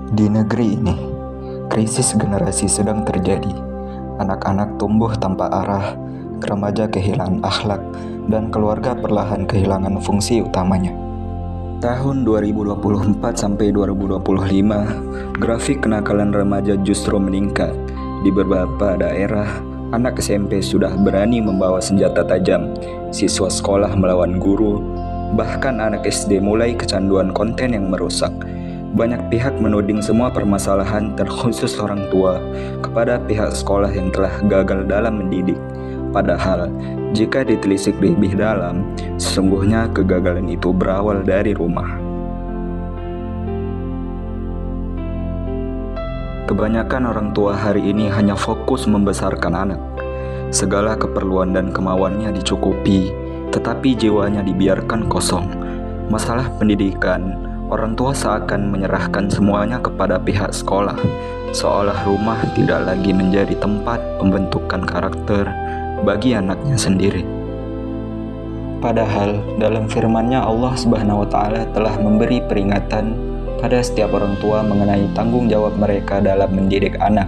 Di negeri ini, krisis generasi sedang terjadi. Anak-anak tumbuh tanpa arah, remaja kehilangan akhlak, dan keluarga perlahan kehilangan fungsi utamanya. Tahun 2024 sampai 2025, grafik kenakalan remaja justru meningkat. Di beberapa daerah, anak SMP sudah berani membawa senjata tajam, siswa sekolah melawan guru, bahkan anak SD mulai kecanduan konten yang merusak. Banyak pihak menuding semua permasalahan, terkhusus orang tua, kepada pihak sekolah yang telah gagal dalam mendidik. Padahal, jika ditelisik lebih dalam, sesungguhnya kegagalan itu berawal dari rumah. Kebanyakan orang tua hari ini hanya fokus membesarkan anak. Segala keperluan dan kemauannya dicukupi, tetapi jiwanya dibiarkan kosong. Masalah pendidikan, orang tua seakan menyerahkan semuanya kepada pihak sekolah, seolah rumah tidak lagi menjadi tempat pembentukan karakter bagi anaknya sendiri. Padahal dalam firman-Nya Allah Subhanahu wa Ta'ala telah memberi peringatan pada setiap orang tua mengenai tanggung jawab mereka dalam mendidik anak.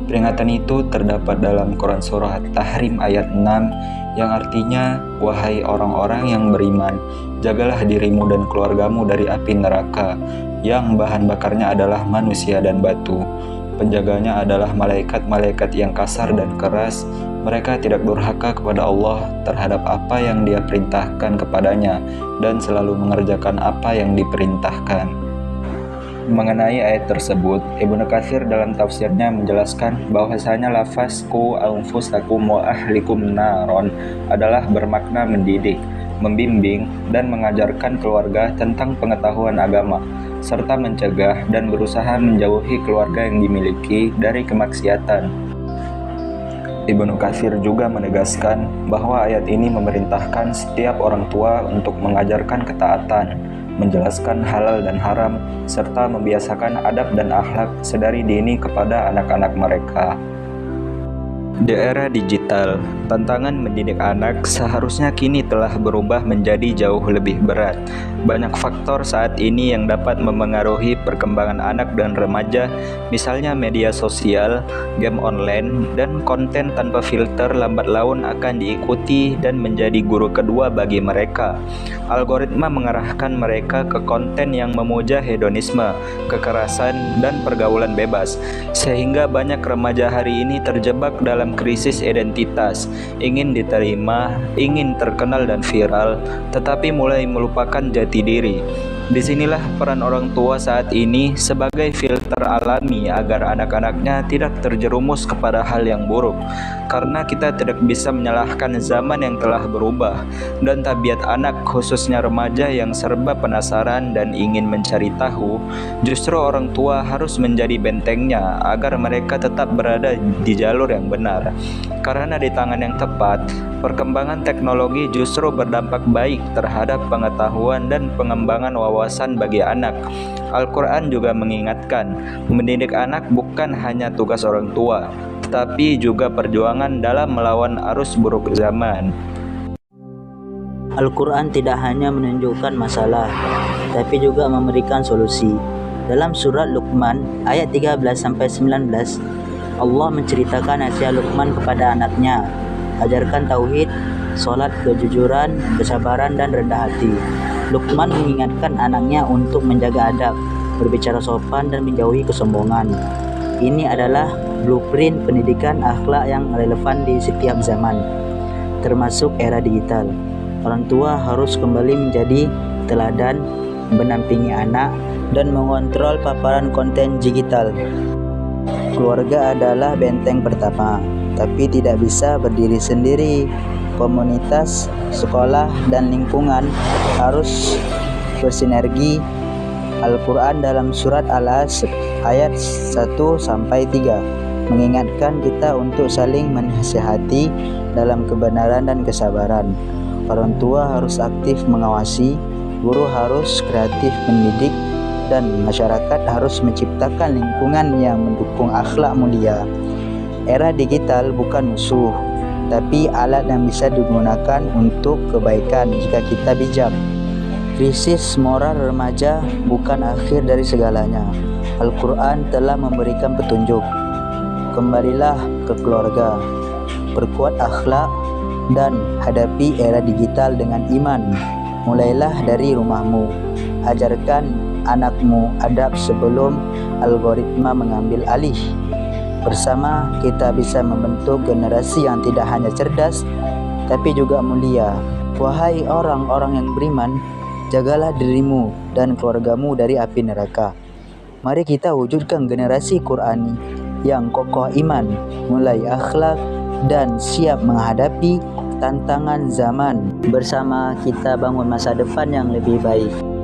Peringatan itu terdapat dalam Quran Surah At-Tahrim ayat 6 yang artinya, wahai orang-orang yang beriman, jagalah dirimu dan keluargamu dari api neraka yang bahan bakarnya adalah manusia dan batu. Penjaganya adalah malaikat-malaikat yang kasar dan keras. Mereka tidak durhaka kepada Allah terhadap apa yang Dia perintahkan kepadanya dan selalu mengerjakan apa yang diperintahkan. Mengenai ayat tersebut, Ibnu Katsir dalam tafsirnya menjelaskan bahwasanya lafaz qu anfusakum wa ahlikum naron adalah bermakna mendidik, membimbing, dan mengajarkan keluarga tentang pengetahuan agama, serta mencegah dan berusaha menjauhi keluarga yang dimiliki dari kemaksiatan. Ibnu Katsir juga menegaskan bahwa ayat ini memerintahkan setiap orang tua untuk mengajarkan ketaatan, menjelaskan halal dan haram, serta membiasakan adab dan akhlak sedari dini kepada anak-anak mereka. Di era digital, tantangan mendidik anak seharusnya kini telah berubah menjadi jauh lebih berat. Banyak faktor saat ini yang dapat memengaruhi perkembangan anak dan remaja, misalnya media sosial, game online, dan konten tanpa filter lambat laun akan diikuti dan menjadi guru kedua bagi mereka. Algoritma mengarahkan mereka ke konten yang memuja hedonisme, kekerasan, dan pergaulan bebas, sehingga banyak remaja hari ini terjebak dalam krisis identitas, ingin diterima, ingin terkenal dan viral, tetapi mulai melupakan jati diri. Disinilah peran orang tua saat ini sebagai filter alami agar anak-anaknya tidak terjerumus kepada hal yang buruk. Karena kita tidak bisa menyalahkan zaman yang telah berubah dan tabiat anak, khususnya remaja yang serba penasaran dan ingin mencari tahu, justru orang tua harus menjadi bentengnya agar mereka tetap berada di jalur yang benar. Karena di tangan yang tepat, perkembangan teknologi justru berdampak baik terhadap pengetahuan dan pengembangan wawasan bagi anak. Al-Quran juga mengingatkan, mendidik anak bukan hanya tugas orang tua, tetapi juga perjuangan dalam melawan arus buruk zaman. Al-Quran tidak hanya menunjukkan masalah, tapi juga memberikan solusi. Dalam surat Luqman ayat 13-19, Allah menceritakan nasihat Luqman kepada anaknya, ajarkan tauhid, sholat, kejujuran, kesabaran, dan rendah hati. Luqman mengingatkan anaknya untuk menjaga adab, berbicara sopan, dan menjauhi kesombongan. Ini adalah blueprint pendidikan akhlak yang relevan di setiap zaman, termasuk era digital. Orang tua harus kembali menjadi teladan, mendampingi anak, dan mengontrol paparan konten digital. Keluarga adalah benteng pertama, tapi tidak bisa berdiri sendiri. Komunitas, sekolah, dan lingkungan harus bersinergi. Al-Quran dalam surat Al-Asr ayat 1-3 mengingatkan kita untuk saling menasihati dalam kebenaran dan kesabaran. Orang tua harus aktif mengawasi, guru harus kreatif mendidik, dan masyarakat harus menciptakan lingkungan yang mendukung akhlak mulia. Era digital bukan musuh, tapi alat yang bisa digunakan untuk kebaikan jika kita bijak. Krisis moral remaja bukan akhir dari segalanya. Al-Quran telah memberikan petunjuk. Kembalilah ke keluarga, perkuat akhlak dan hadapi era digital dengan iman. Mulailah dari rumahmu. Ajarkan anakmu adab sebelum algoritma mengambil alih. Bersama kita bisa membentuk generasi yang tidak hanya cerdas tapi juga mulia. Wahai orang-orang yang beriman, jagalah dirimu dan keluargamu dari api neraka. Mari kita wujudkan generasi Qurani yang kokoh iman, mulai akhlak dan siap menghadapi tantangan zaman. Bersama kita bangun masa depan yang lebih baik.